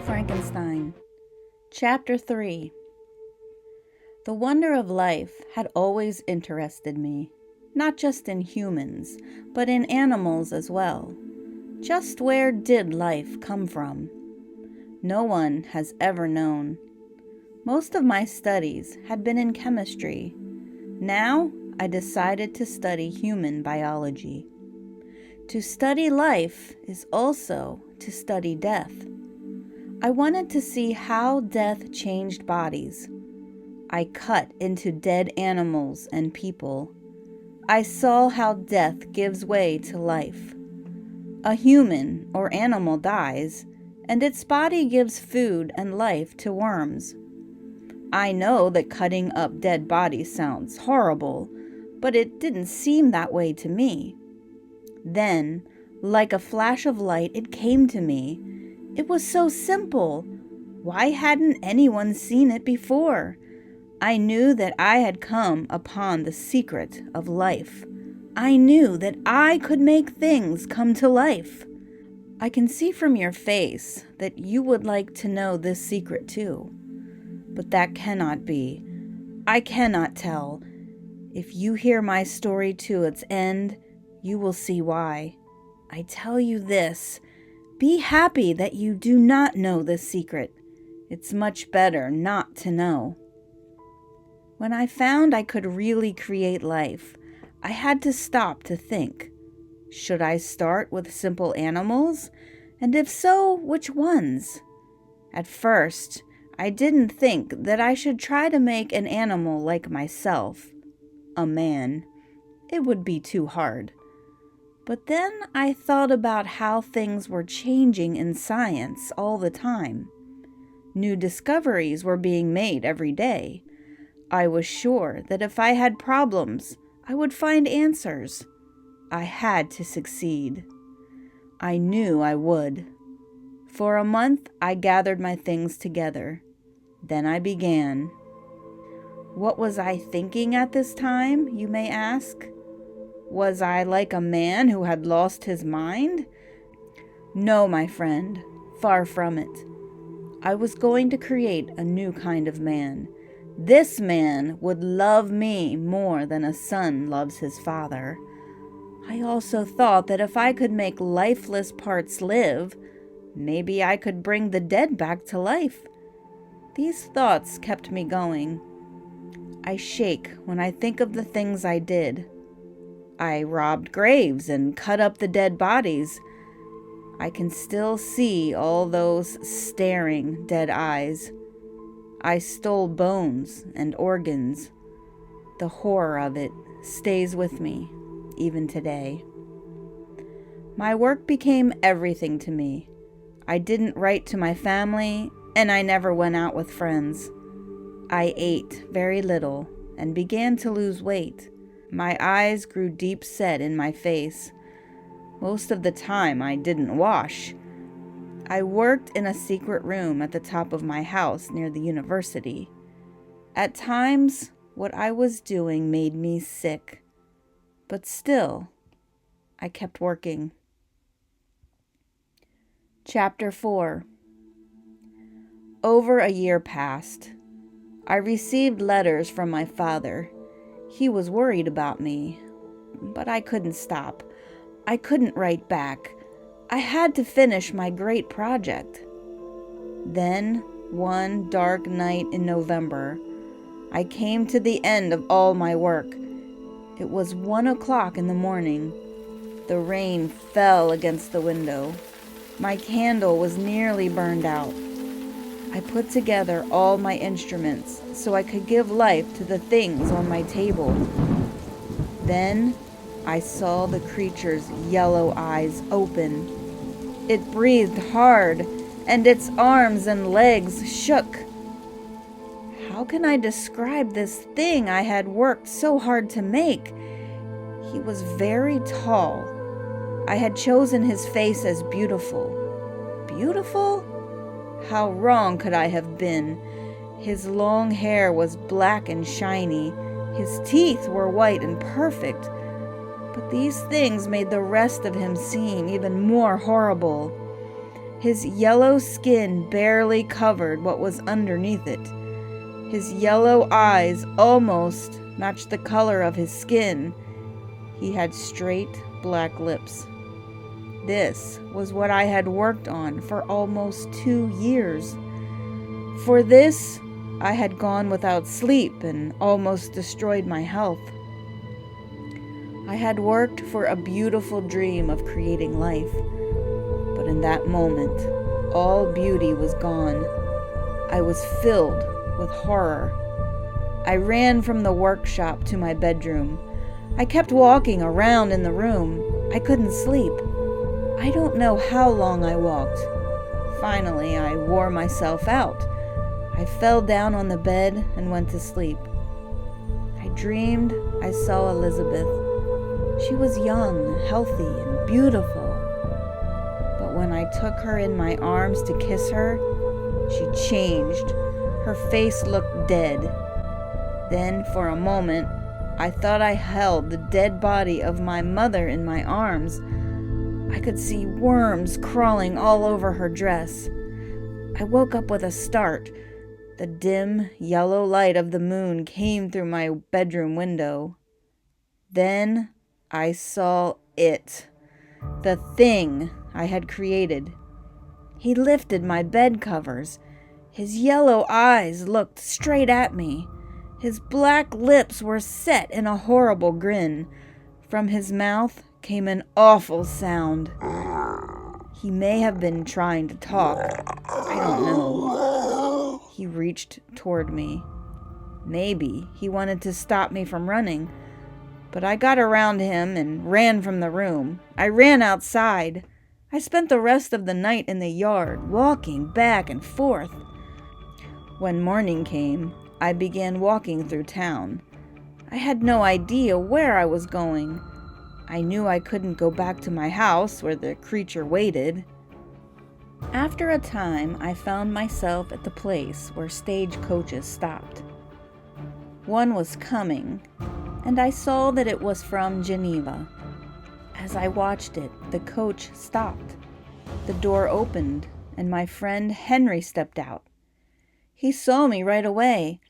Frankenstein. Chapter 3. The wonder of life had always interested me, not just in humans, but in animals as well. Just where did life come from? No one has ever known. Most of my studies had been in chemistry. Now I decided to study human biology. To study life is also to study death. I wanted to see how death changed bodies. I cut into dead animals and people. I saw how death gives way to life. A human or animal dies, and its body gives food and life to worms. I know that cutting up dead bodies sounds horrible, but it didn't seem that way to me. Then, like a flash of light, it came to me. It was so simple. Why hadn't anyone seen it before? I knew that I had come upon the secret of life. I knew that I could make things come to life. I can see from your face that you would like to know this secret too. But that cannot be. I cannot tell. If you hear my story to its end, you will see why. I tell you this. Be happy that you do not know this secret. It's much better not to know. When I found I could really create life, I had to stop to think. Should I start with simple animals? And if so, which ones? At first, I didn't think that I should try to make an animal like myself, a man. It would be too hard. But then I thought about how things were changing in science all the time. New discoveries were being made every day. I was sure that if I had problems, I would find answers. I had to succeed. I knew I would. For a month, I gathered my things together. Then I began. What was I thinking at this time, you may ask? Was I like a man who had lost his mind? No, my friend, far from it. I was going to create a new kind of man. This man would love me more than a son loves his father. I also thought that if I could make lifeless parts live, maybe I could bring the dead back to life. These thoughts kept me going. I shake when I think of the things I did. I robbed graves and cut up the dead bodies. I can still see all those staring dead eyes. I stole bones and organs. The horror of it stays with me, even today. My work became everything to me. I didn't write to my family, and I never went out with friends. I ate very little and began to lose weight. My eyes grew deep set in my face. Most of the time I didn't wash. I worked in a secret room at the top of my house near the university. At times, what I was doing made me sick. But still, I kept working. Chapter 4. Over a year passed. I received letters from my father. He was worried about me, but I couldn't stop. I couldn't write back. I had to finish my great project. Then, one dark night in November, I came to the end of all my work. It was 1 o'clock in the morning. The rain fell against the window. My candle was nearly burned out. I put together all my instruments so I could give life to the things on my table. Then I saw the creature's yellow eyes open. It breathed hard, and its arms and legs shook. How can I describe this thing I had worked so hard to make? He was very tall. I had chosen his face as beautiful. Beautiful? How wrong could I have been? His long hair was black and shiny. His teeth were white and perfect, but these things made the rest of him seem even more horrible. His yellow skin barely covered what was underneath it. His yellow eyes almost matched the color of his skin. He had straight black lips. This was what I had worked on for almost 2 years. For this, I had gone without sleep and almost destroyed my health. I had worked for a beautiful dream of creating life, but in that moment, all beauty was gone. I was filled with horror. I ran from the workshop to my bedroom. I kept walking around in the room. I couldn't sleep. I don't know how long I walked. Finally, I wore myself out. I fell down on the bed and went to sleep. I dreamed I saw Elizabeth. She was young, healthy, and beautiful. But when I took her in my arms to kiss her, she changed. Her face looked dead. Then, for a moment, I thought I held the dead body of my mother in my arms. I could see worms crawling all over her dress. I woke up with a start. The dim, yellow light of the moon came through my bedroom window. Then I saw it, the thing I had created. He lifted my bed covers. His yellow eyes looked straight at me. His black lips were set in a horrible grin. From his mouth came an awful sound. He may have been trying to talk. I don't know. He reached toward me. Maybe he wanted to stop me from running. But I got around him and ran from the room. I ran outside. I spent the rest of the night in the yard, walking back and forth. When morning came, I began walking through town. I had no idea where I was going. I knew I couldn't go back to my house where the creature waited. After a time, I found myself at the place where stagecoaches stopped. One was coming, and I saw that it was from Geneva. As I watched it, the coach stopped. The door opened, and my friend Henry stepped out. He saw me right away.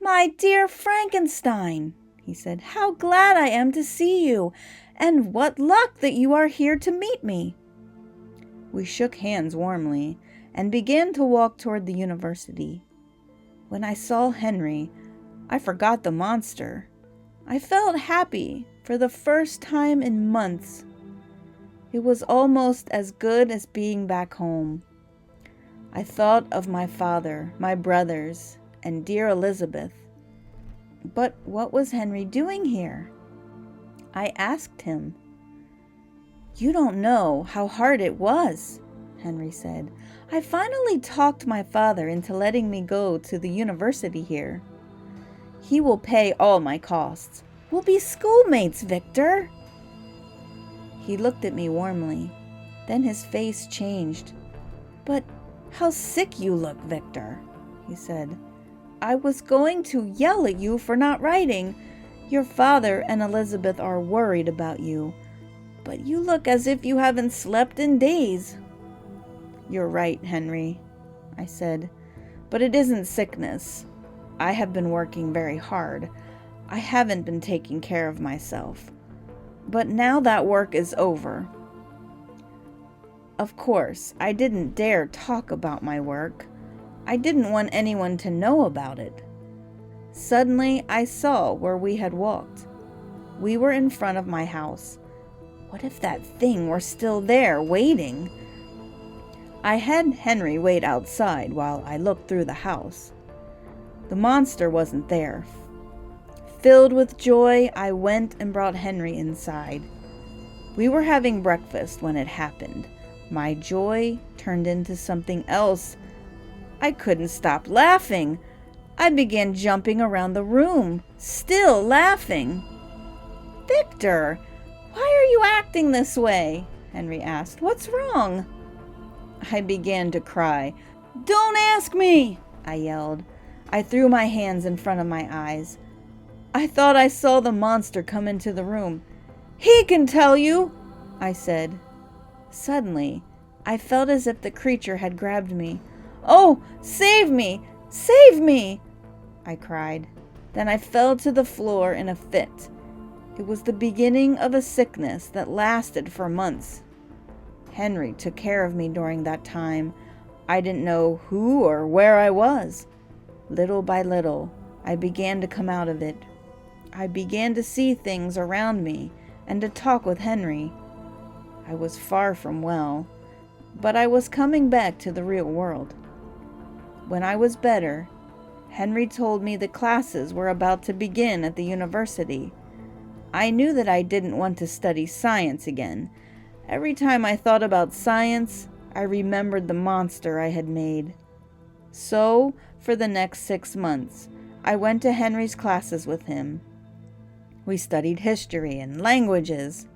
"My dear Frankenstein," he said, "how glad I am to see you, and what luck that you are here to meet me." We shook hands warmly and began to walk toward the university. When I saw Henry, I forgot the monster. I felt happy for the first time in months. It was almost as good as being back home. I thought of my father, my brothers, and dear Elizabeth. But what was Henry doing here? I asked him. "You don't know how hard it was," Henry said. "I finally talked my father into letting me go to the university here. He will pay all my costs. We'll be schoolmates, Victor." He looked at me warmly. Then his face changed. "But how sick you look, Victor," he said. "I was going to yell at you for not writing. Your father and Elizabeth are worried about you, but you look as if you haven't slept in days." "You're right, Henry," I said, "but it isn't sickness. I have been working very hard. I haven't been taking care of myself. But now that work is over." Of course, I didn't dare talk about my work. I didn't want anyone to know about it. Suddenly, I saw where we had walked. We were in front of my house. What if that thing were still there, waiting? I had Henry wait outside while I looked through the house. The monster wasn't there. Filled with joy, I went and brought Henry inside. We were having breakfast when it happened. My joy turned into something else. I couldn't stop laughing. I began jumping around the room, still laughing. "Victor, why are you acting this way?" Henry asked. "What's wrong?" I began to cry. "Don't ask me!" I yelled. I threw my hands in front of my eyes. I thought I saw the monster come into the room. He can tell you, I said. Suddenly, I felt as if the creature had grabbed me. Oh, save me! Save me! I cried. Then I fell to the floor in a fit. It was the beginning of a sickness that lasted for months. Henry took care of me during that time. I didn't know who or where I was. Little by little, I began to come out of it. I began to see things around me and to talk with Henry. I was far from well, but I was coming back to the real world. When I was better, Henry told me the classes were about to begin at the university. I knew that I didn't want to study science again. Every time I thought about science, I remembered the monster I had made. So, for the next 6 months, I went to Henry's classes with him. We studied history and languages.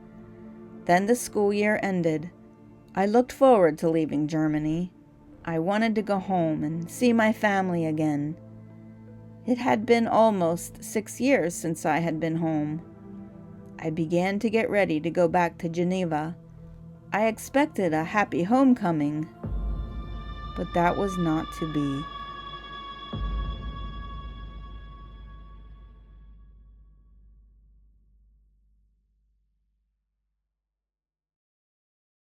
Then the school year ended. I looked forward to leaving Germany. I wanted to go home and see my family again. It had been almost 6 years since I had been home. I began to get ready to go back to Geneva. I expected a happy homecoming, but that was not to be.